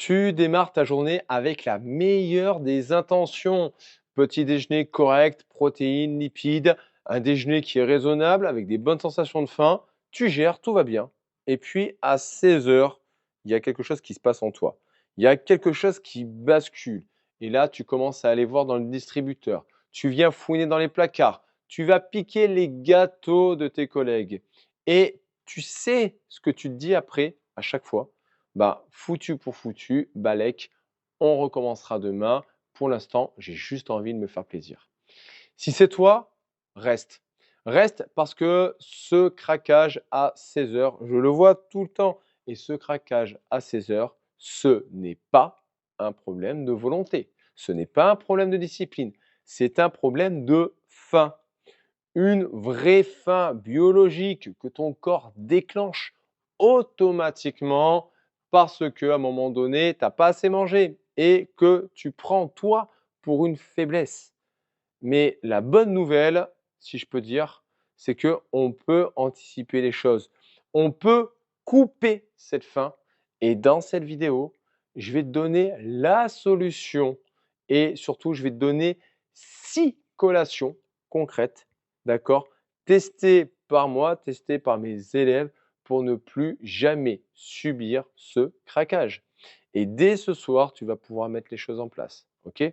Tu démarres ta journée avec la meilleure des intentions. Petit déjeuner correct, protéines, lipides, un déjeuner qui est raisonnable avec des bonnes sensations de faim. Tu gères, tout va bien. Et puis à 16 heures, il y a quelque chose qui se passe en toi. Il y a quelque chose qui bascule. Et là, tu commences à aller voir dans le distributeur. Tu viens fouiner dans les placards. Tu vas piquer les gâteaux de tes collègues. Et tu sais ce que tu te dis après, à chaque fois. Bah, foutu pour foutu, balèque, on recommencera demain. Pour l'instant, j'ai juste envie de me faire plaisir. Si c'est toi, reste. Reste parce que ce craquage à 16 heures, je le vois tout le temps. Et ce craquage à 16 heures, ce n'est pas un problème de volonté. Ce n'est pas un problème de discipline. C'est un problème de faim. Une vraie faim biologique que ton corps déclenche automatiquement parce qu'à un moment donné, tu n'as pas assez mangé et que tu prends toi pour une faiblesse. Mais la bonne nouvelle, si je peux dire, c'est qu'on peut anticiper les choses. On peut couper cette faim et dans cette vidéo, je vais te donner la solution et surtout, je vais te donner 6 collations concrètes, d'accord, testées par moi, testées par mes élèves pour ne plus jamais subir ce craquage. Et dès ce soir, tu vas pouvoir mettre les choses en place, ok?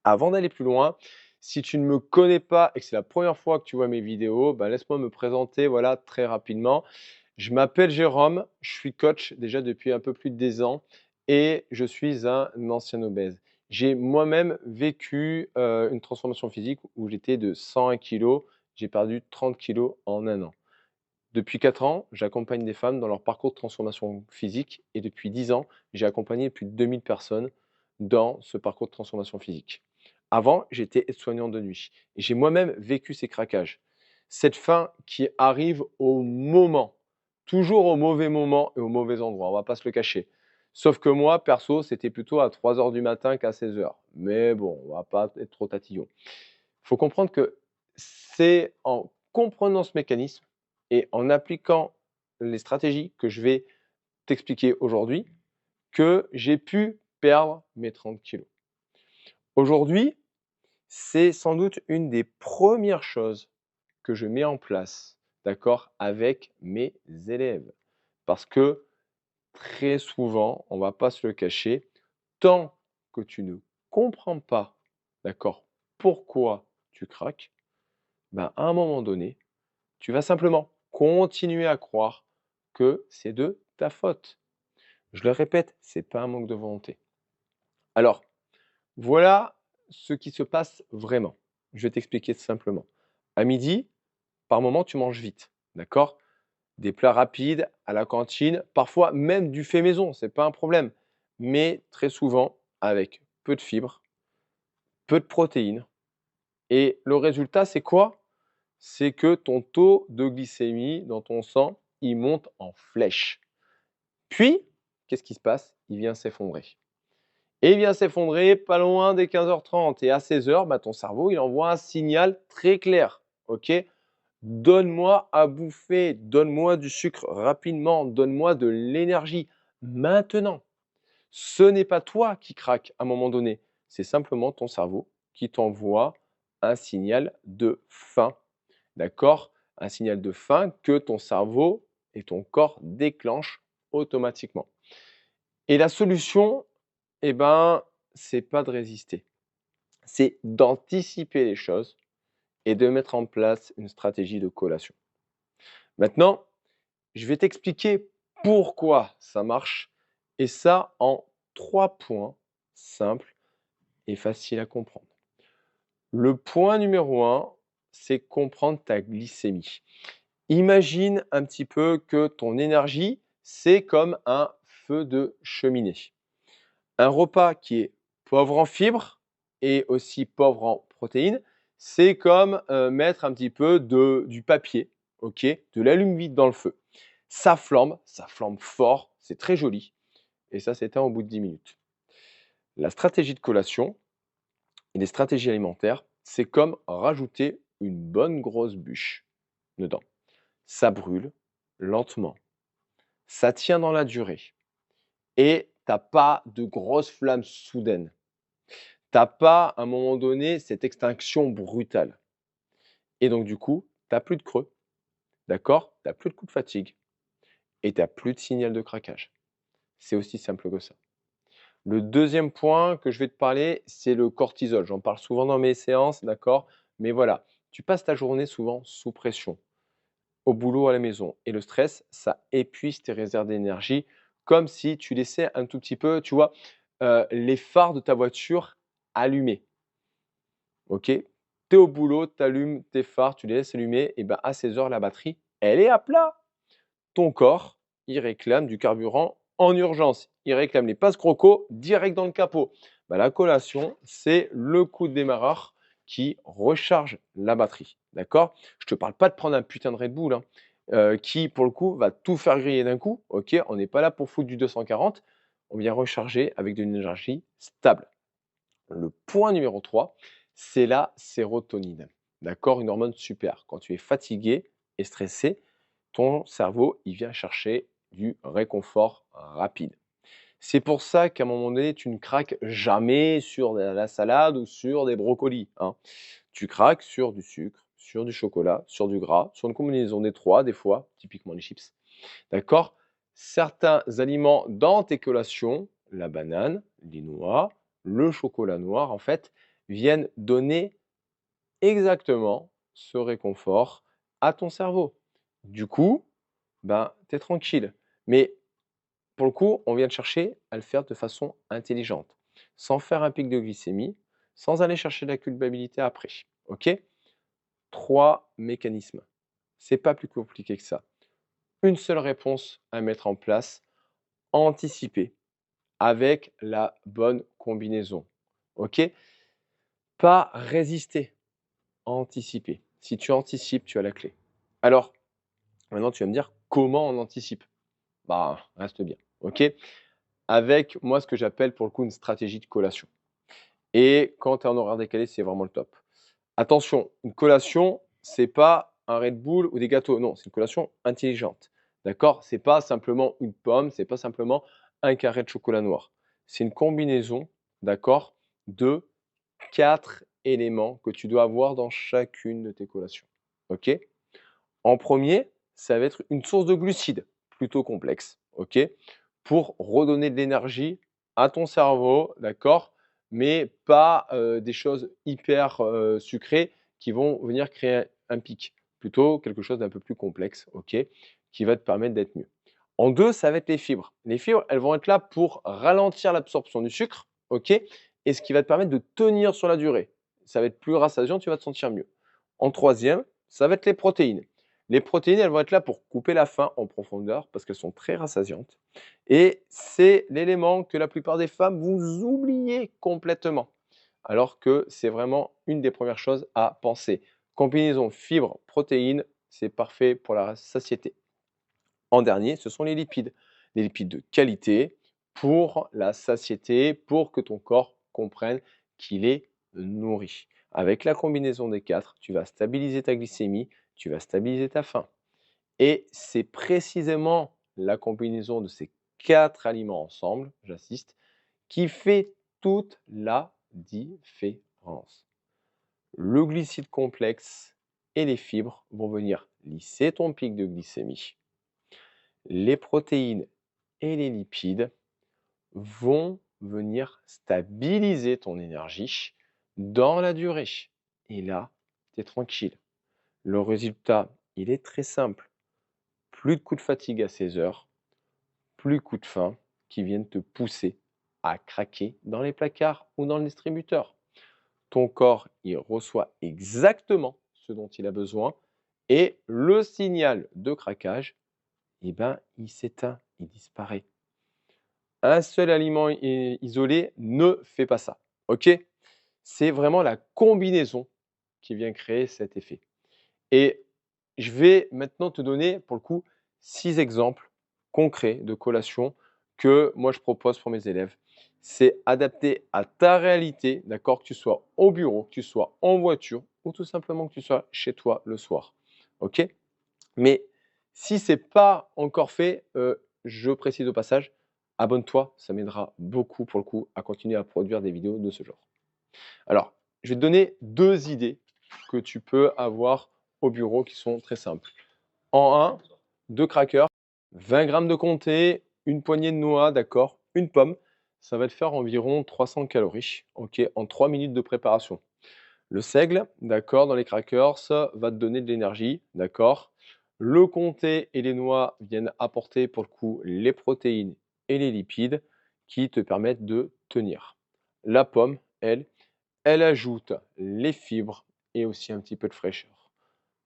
Avant d'aller plus loin, si tu ne me connais pas et que c'est la première fois que tu vois mes vidéos, bah, laisse-moi me présenter voilà, très rapidement. Je m'appelle Jérôme, je suis coach déjà depuis un peu plus de 10 ans et je suis un ancien obèse. J'ai moi-même vécu une transformation physique où j'étais de 101 kg, j'ai perdu 30 kg en un an. Depuis 4 ans, j'accompagne des femmes dans leur parcours de transformation physique et depuis 10 ans, j'ai accompagné plus de 2000 personnes dans ce parcours de transformation physique. Avant, j'étais aide-soignant de nuit et j'ai moi-même vécu ces craquages. Cette faim qui arrive au moment, toujours au mauvais moment et au mauvais endroit, on va pas se le cacher. Sauf que moi, perso, c'était plutôt à 3 heures du matin qu'à 16 heures. Mais bon, on va pas être trop tatillon. Il faut comprendre que c'est en comprenant ce mécanisme et en appliquant les stratégies que je vais t'expliquer aujourd'hui que j'ai pu perdre mes 30 kilos. Aujourd'hui, c'est sans doute une des premières choses que je mets en place, d'accord, avec mes élèves. Parce que très souvent, on ne va pas se le cacher, tant que tu ne comprends pas, d'accord, pourquoi tu craques, ben, à un moment donné, tu vas simplement continuer à croire que c'est de ta faute. Je le répète, ce n'est pas un manque de volonté. Alors, voilà ce qui se passe vraiment. Je vais t'expliquer simplement. À midi, par moment, tu manges vite, d'accord? Des plats rapides à la cantine, parfois même du fait maison, ce n'est pas un problème. Mais très souvent, avec peu de fibres, peu de protéines. Et le résultat, c'est quoi? C'est que ton taux de glycémie dans ton sang, il monte en flèche. Puis, qu'est-ce qui se passe? Il vient s'effondrer. Et il vient s'effondrer pas loin des 15h30. Et à 16 heures, bah, ton cerveau, il envoie un signal très clair. OK? Donne-moi à bouffer, donne-moi du sucre rapidement, donne-moi de l'énergie maintenant. Ce n'est pas toi qui craque à un moment donné, c'est simplement ton cerveau qui t'envoie un signal de faim. D'accord? Un signal de faim que ton cerveau et ton corps déclenchent automatiquement. Et la solution, eh ben, c'est pas de résister, c'est d'anticiper les choses et de mettre en place une stratégie de collation. Maintenant, je vais t'expliquer pourquoi ça marche et ça en 3 points simples et faciles à comprendre. Le point numéro 1, c'est comprendre ta glycémie. Imagine un petit peu que ton énergie, c'est comme un feu de cheminée. Un repas qui est pauvre en fibres et aussi pauvre en protéines, c'est comme mettre un petit peu du papier, ok, de l'allume vide dans le feu. Ça flambe fort, c'est très joli et ça s'éteint au bout de 10 minutes. La stratégie de collation et les stratégies alimentaires, c'est comme rajouter une bonne grosse bûche dedans. Ça brûle lentement, ça tient dans la durée et tu as pas de grosses flammes soudaines. Tu as pas, à un moment donné, cette extinction brutale et donc du coup, tu as plus de creux, d'accord? Tu as plus de coups de fatigue et tu as plus de signal de craquage. C'est aussi simple que ça. Le deuxième point que je vais te parler, c'est le cortisol. J'en parle souvent dans mes séances, d'accord? Mais voilà, tu passes ta journée souvent sous pression, au boulot, à la maison et le stress, ça épuise tes réserves d'énergie comme si tu laissais un tout petit peu, tu vois, les phares de ta voiture allumés, OK? Tu es au boulot, tu allumes tes phares, tu les laisses allumés et ben, à 16 heures, la batterie, elle est à plat. Ton corps, il réclame du carburant en urgence. Il réclame les passes croco direct dans le capot. Bah, la collation, c'est le coup de démarreur qui recharge la batterie. D'accord? Je ne te parle pas de prendre un putain de Red Bull hein, qui, pour le coup, va tout faire griller d'un coup. Ok, on n'est pas là pour foutre du 240. On vient recharger avec de l'énergie stable. Le point numéro 3, c'est la sérotonine. D'accord? Une hormone super. Quand tu es fatigué et stressé, ton cerveau, il vient chercher du réconfort rapide. C'est pour ça qu'à un moment donné, tu ne craques jamais sur de la salade ou sur des brocolis, hein. Tu craques sur du sucre, sur du chocolat, sur du gras, sur une combinaison des 3 des fois, typiquement les chips. D'accord? Certains aliments dans tes collations, la banane, les noix, le chocolat noir en fait, viennent donner exactement ce réconfort à ton cerveau. Du coup, ben, tu es tranquille. Mais pour le coup, on vient de chercher à le faire de façon intelligente, sans faire un pic de glycémie, sans aller chercher de la culpabilité après. OK? 3 mécanismes. C'est pas plus compliqué que ça. Une seule réponse à mettre en place, anticiper avec la bonne combinaison. OK? Pas résister, anticiper. Si tu anticipes, tu as la clé. Alors, maintenant tu vas me dire comment on anticipe? Bah, reste bien. OK? Avec moi ce que j'appelle pour le coup une stratégie de collation. Et quand tu es en horaire décalé, c'est vraiment le top. Attention, une collation, c'est pas un Red Bull ou des gâteaux. Non, c'est une collation intelligente. D'accord? C'est pas simplement une pomme, c'est pas simplement un carré de chocolat noir. C'est une combinaison, d'accord, de 4 éléments que tu dois avoir dans chacune de tes collations. OK? En premier, ça va être une source de glucides plutôt complexe, OK? Pour redonner de l'énergie à ton cerveau, d'accord? Mais pas, des choses hyper, sucrées qui vont venir créer un pic. Plutôt quelque chose d'un peu plus complexe, OK? Qui va te permettre d'être mieux. En 2, ça va être les fibres. Les fibres, elles vont être là pour ralentir l'absorption du sucre, OK? Et ce qui va te permettre de tenir sur la durée. Ça va être plus rassasiant, tu vas te sentir mieux. En troisième, ça va être les protéines. Les protéines, elles vont être là pour couper la faim en profondeur parce qu'elles sont très rassasiantes. Et c'est l'élément que la plupart des femmes vous oubliez complètement. Alors que c'est vraiment une des premières choses à penser. Combinaison fibres, protéines, c'est parfait pour la satiété. En dernier, ce sont les lipides. Les lipides de qualité pour la satiété, pour que ton corps comprenne qu'il est nourri. Avec la combinaison des 4, tu vas stabiliser ta glycémie, tu vas stabiliser ta faim. Et c'est précisément la combinaison de ces 4 aliments ensemble, j'insiste, qui fait toute la différence. Le glucide complexe et les fibres vont venir lisser ton pic de glycémie. Les protéines et les lipides vont venir stabiliser ton énergie dans la durée. Et là, tu es tranquille. Le résultat, il est très simple. Plus de coups de fatigue à 16 heures, plus de coups de faim qui viennent te pousser à craquer dans les placards ou dans le distributeur. Ton corps, il reçoit exactement ce dont il a besoin et le signal de craquage, eh ben, il s'éteint, il disparaît. Un seul aliment isolé ne fait pas ça. OK? C'est vraiment la combinaison qui vient créer cet effet. Et je vais maintenant te donner, pour le coup, 6 exemples concrets de collations que moi je propose pour mes élèves. C'est adapté à ta réalité, d'accord? Que tu sois au bureau, que tu sois en voiture ou tout simplement que tu sois chez toi le soir. OK? Mais si ce n'est pas encore fait, je précise au passage, abonne-toi, ça m'aidera beaucoup pour le coup à continuer à produire des vidéos de ce genre. Alors, je vais te donner 2 idées que tu peux avoir au bureau qui sont très simples. En un, 2 crackers, 20 grammes de comté, une poignée de noix, d'accord, une pomme. Ça va te faire environ 300 calories, OK, en 3 minutes de préparation. Le seigle, d'accord, dans les crackers, ça va te donner de l'énergie, d'accord. Le comté et les noix viennent apporter pour le coup les protéines et les lipides qui te permettent de tenir. La pomme, elle ajoute les fibres et aussi un petit peu de fraîcheur.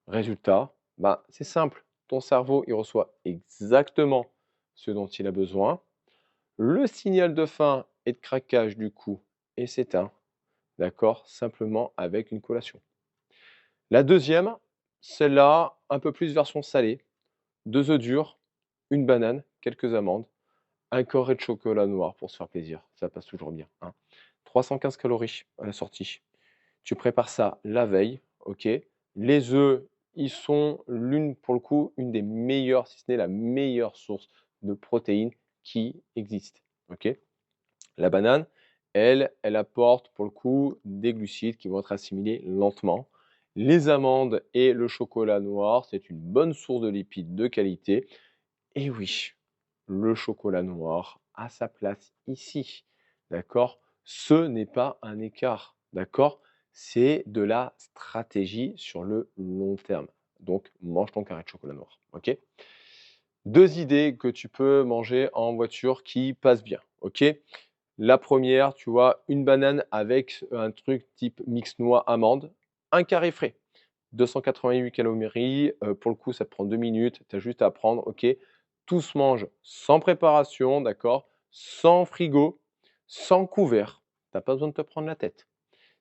Résultat, ben, c'est simple, ton cerveau il reçoit exactement ce dont il a besoin. Le signal de faim et de craquage du coup est s'éteint, d'accord, simplement avec une collation. La deuxième, celle-là, un peu plus version salée, 2 œufs durs, une banane, quelques amandes, un carré de chocolat noir pour se faire plaisir, ça passe toujours bien, hein. 315 calories à la sortie. Tu prépares ça la veille, OK. Les œufs, ils sont l'une pour le coup, une des meilleures, si ce n'est la meilleure source de protéines qui existe, OK. La banane, elle apporte pour le coup des glucides qui vont être assimilés lentement. Les amandes et le chocolat noir, c'est une bonne source de lipides de qualité. Et oui, le chocolat noir a sa place ici, d'accord? Ce n'est pas un écart, d'accord? C'est de la stratégie sur le long terme. Donc, mange ton carré de chocolat noir, OK? 2 idées que tu peux manger en voiture qui passent bien, OK? La première, tu vois, une banane avec un truc type mix noix-amande, un carré frais, 288 calories, pour le coup, ça te prend 2 minutes, tu as juste à prendre, OK. Tout se mange sans préparation, d'accord? Sans frigo, sans couvert. Tu as pas besoin de te prendre la tête.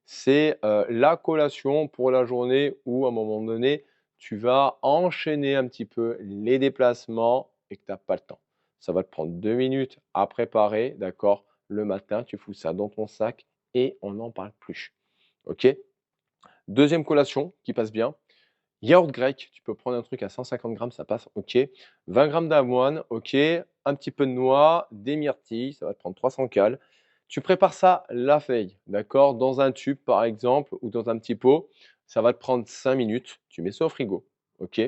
C'est, la collation pour la journée où, à un moment donné, tu vas enchaîner un petit peu les déplacements et que tu as pas le temps. Ça va te prendre 2 minutes à préparer, d'accord? Le matin, tu fous ça dans ton sac et on n'en parle plus. OK? Deuxième collation qui passe bien, yaourt grec, tu peux prendre un truc à 150 grammes, ça passe, OK. 20 grammes d'avoine, OK. Un petit peu de noix, des myrtilles, ça va te prendre 300 cales. Tu prépares ça la veille, d'accord? Dans un tube, par exemple, ou dans un petit pot. Ça va te prendre 5 minutes. Tu mets ça au frigo, OK.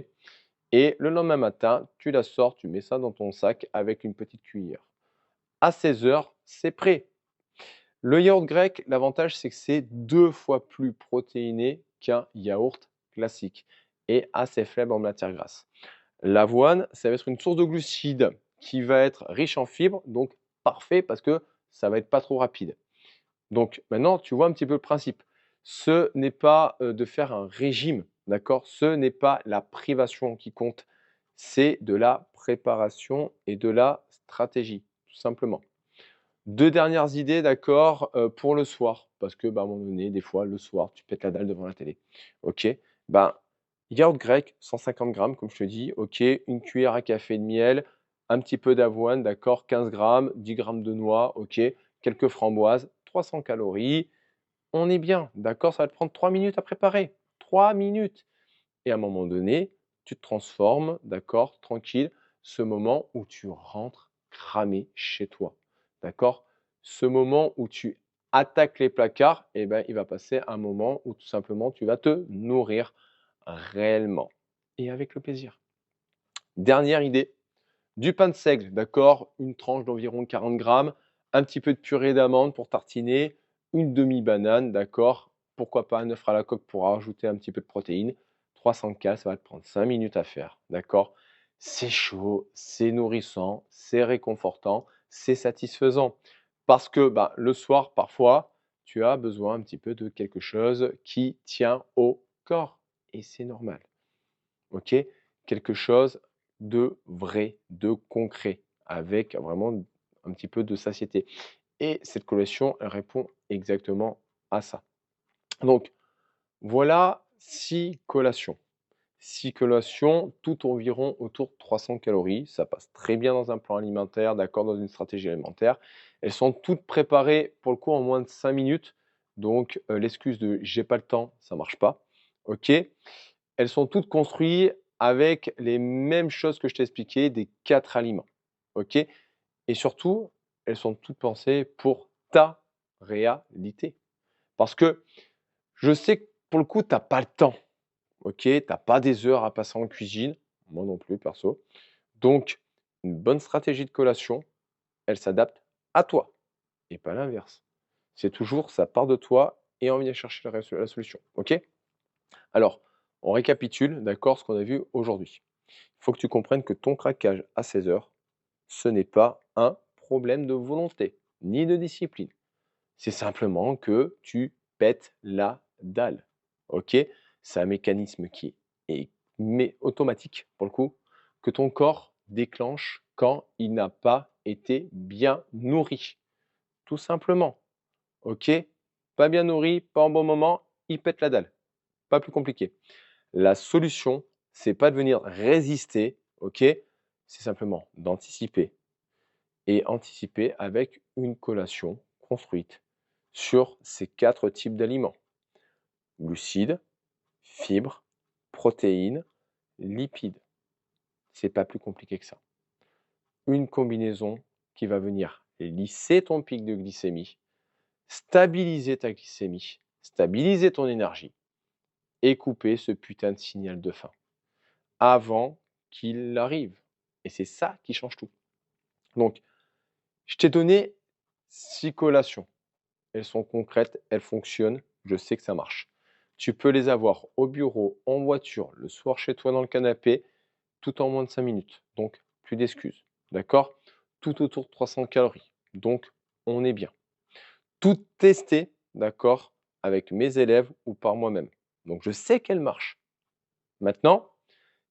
Et le lendemain matin, tu la sors, tu mets ça dans ton sac avec une petite cuillère. À 16 heures, c'est prêt. Le yaourt grec, l'avantage, c'est que c'est 2 fois plus protéiné qu'un yaourt classique et assez faible en matière grasse. L'avoine, ça va être une source de glucides qui va être riche en fibres, donc parfait parce que ça va être pas trop rapide. Donc maintenant, tu vois un petit peu le principe. Ce n'est pas de faire un régime, d'accord? Ce n'est pas la privation qui compte, c'est de la préparation et de la stratégie, tout simplement. 2 dernières idées, d'accord, pour le soir, parce que, bah, à un moment donné, des fois, le soir, tu pètes la dalle devant la télé. OK? Ben, yaourt grec, 150 grammes, comme je te dis, OK, une cuillère à café de miel, un petit peu d'avoine, d'accord, 15 grammes, 10 grammes de noix, OK, quelques framboises, 300 calories. On est bien, d'accord? Ça va te prendre 3 minutes à préparer. 3 minutes et à un moment donné, tu te transformes, d'accord, tranquille, ce moment où tu rentres cramé chez toi, d'accord? Ce moment où tu attaques les placards et ben, il va passer un moment où tout simplement tu vas te nourrir réellement et avec le plaisir. Dernière idée, du pain de seigle, d'accord? Une tranche d'environ 40 grammes, un petit peu de purée d'amande pour tartiner, une demi-banane, d'accord? Pourquoi pas un œuf à la coque pour rajouter un petit peu de protéines. 300 cales, ça va te prendre 5 minutes à faire, d'accord? C'est chaud, c'est nourrissant, c'est réconfortant, c'est satisfaisant. Parce que bah, le soir, parfois, tu as besoin un petit peu de quelque chose qui tient au corps. Et c'est normal. OK? Quelque chose de vrai, de concret, avec vraiment un petit peu de satiété. Et cette collation, elle répond exactement à ça. Donc, voilà 6 collations. 6 collations, tout environ autour de 300 calories. Ça passe très bien dans un plan alimentaire, d'accord, dans une stratégie alimentaire. Elles sont toutes préparées, pour le coup, en moins de 5 minutes. Donc, l'excuse de «j'ai pas le temps», ça marche pas. OK? Elles sont toutes construites avec les mêmes choses que je t'ai expliquées, des 4 aliments. OK? Et surtout, elles sont toutes pensées pour ta réalité. Parce que je sais que pour le coup, tu as pas le temps, OK? Tu as pas des heures à passer en cuisine, moi non plus perso. Donc une bonne stratégie de collation, elle s'adapte à toi et pas l'inverse. C'est toujours ça part de toi et on vient chercher la solution, OK? Alors, on récapitule, d'accord, ce qu'on a vu aujourd'hui. Il faut que tu comprennes que ton craquage à 16 heures, ce n'est pas un problème de volonté, ni de discipline. C'est simplement que tu pètes la dalle. OK? C'est un mécanisme qui est mais automatique pour le coup, que ton corps déclenche quand il n'a pas été bien nourri. Tout simplement. OK? Pas bien nourri, pas en bon moment, il pète la dalle. Pas plus compliqué. La solution, c'est pas de venir résister, OK? C'est simplement d'anticiper et anticiper avec une collation construite sur ces 4 types d'aliments: glucides, fibres, protéines, lipides. C'est pas plus compliqué que ça. Une combinaison qui va venir lisser ton pic de glycémie, stabiliser ta glycémie, stabiliser ton énergie et couper ce putain de signal de faim avant qu'il arrive. Et c'est ça qui change tout. Donc, je t'ai donné 6 collations. Elles sont concrètes, elles fonctionnent, je sais que ça marche. Tu peux les avoir au bureau, en voiture, le soir chez toi dans le canapé, tout en moins de 5 minutes. Donc, plus d'excuses. D'accord? Tout autour de 300 calories. Donc, on est bien. Tout testé, d'accord, avec mes élèves ou par moi-même. Donc, je sais qu'elle marche. Maintenant,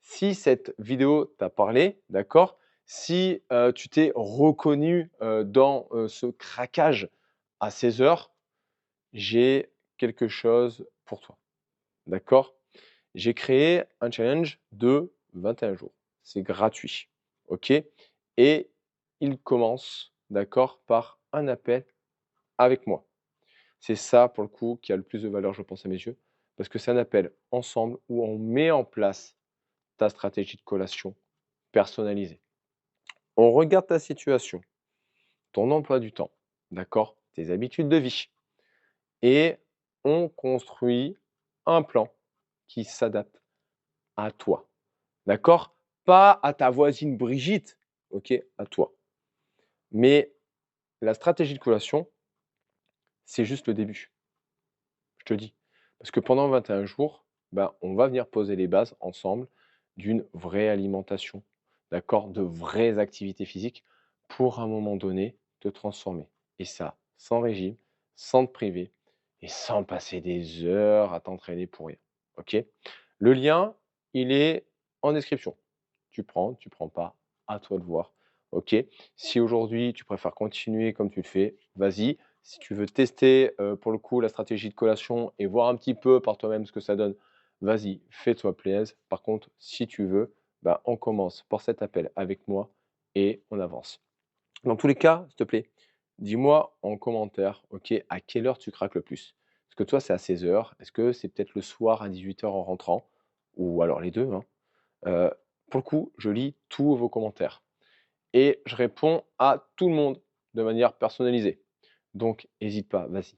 si cette vidéo t'a parlé, d'accord, si tu t'es reconnu dans ce craquage à 16 heures, j'ai quelque chose pour toi. D'accord? J'ai créé un challenge de 21 jours. C'est gratuit. OK? Et il commence, d'accord, par un appel avec moi. C'est ça, pour le coup, qui a le plus de valeur, je pense, à mes yeux, parce que c'est un appel ensemble où on met en place ta stratégie de collation personnalisée. On regarde ta situation, ton emploi du temps, d'accord, tes habitudes de vie, et on construit un plan qui s'adapte à toi. D'accord? Pas à ta voisine Brigitte, OK? À toi. Mais la stratégie de collation, c'est juste le début, je te dis. Parce que pendant 21 jours, ben, on va venir poser les bases ensemble d'une vraie alimentation, d'accord? De vraies activités physiques pour à un moment donné te transformer. Et ça, sans régime, sans te priver et sans passer des heures à t'entraîner pour rien. OK? Le lien, il est en description. Tu prends pas, à toi de voir. OK? Si aujourd'hui tu préfères continuer comme tu le fais, vas-y. Si tu veux tester pour le coup la stratégie de collation et voir un petit peu par toi-même ce que ça donne, vas-y, fais-toi plaisir. Par contre, si tu veux, bah, on commence par cet appel avec moi et on avance. Dans tous les cas, s'il te plaît, dis-moi en commentaire, OK, à quelle heure tu craques le plus? Est-ce que toi, c'est à 16 heures? Est-ce que c'est peut-être le soir à 18 heures en rentrant? Ou alors les 2, hein? Heu, pour le coup, je lis tous vos commentaires et je réponds à tout le monde de manière personnalisée. Donc hésite pas, vas-y,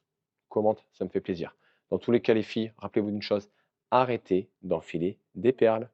commente, ça me fait plaisir. Dans tous les cas, les filles, rappelez-vous d'une chose, arrêtez d'enfiler des perles.